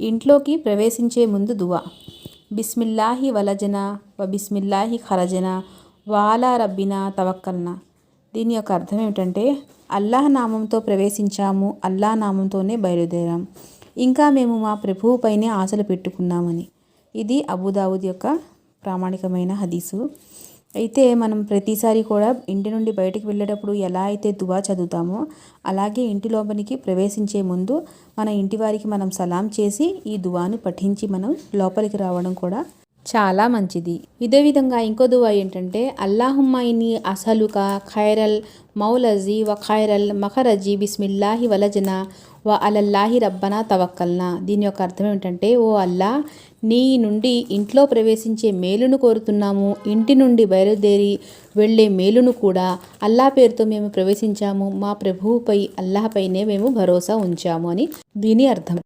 ఇంట్లోకి ప్రవేశించే ముందు దువా. బిస్మిల్లాహి వలజనా వ బిస్మిల్లాహి ఖరజనా వాలా రబ్బినా తవక్కల్నా. దీని యొక్క అర్థం ఏమిటంటే, అల్లాహ్ నామంతో ప్రవేశించాము, అల్లాహ్ నామంతోనే బయలుదేరాం, ఇంకా మేము మా ప్రభువు పైనే ఆశలు పెట్టుకున్నామని. ఇది అబూదావుద్ యొక్క ప్రామాణికమైన హదీసు. అయితే మనం ప్రతిసారి కూడా ఇంటి నుండి బయటకు వెళ్ళేటప్పుడు ఎలా అయితే దువా చదువుతామో, అలాగే ఇంటి లోపలికి ప్రవేశించే ముందు మన ఇంటి వారికి మనం సలాం చేసి ఈ దువాను పఠించి మనం లోపలికి రావడం కూడా చాలా మంచిది. ఇదే విధంగా ఇంకో దువా ఏంటంటే, అల్లాహుమ్మా ఇన్నీ అసలుక ఖైరల్ మౌలజీ వ ఖైరల్ మఖరజీ బిస్మిల్లాహి వలజనా వ అలల్లాహి రబ్బనా తవక్కల్నా. దీని యొక్క అర్థం ఏమిటంటే, ఓ అల్లా, నీ నుండి ఇంట్లో ప్రవేశించే మేలును కోరుతున్నాము, ఇంటి నుండి బయలుదేరి వెళ్ళే మేలును కూడా. అల్లా పేరుతో మేము ప్రవేశించాము, మా ప్రభువుపై అల్లాహపైనే మేము భరోసా ఉంచాము అని దీని అర్థం.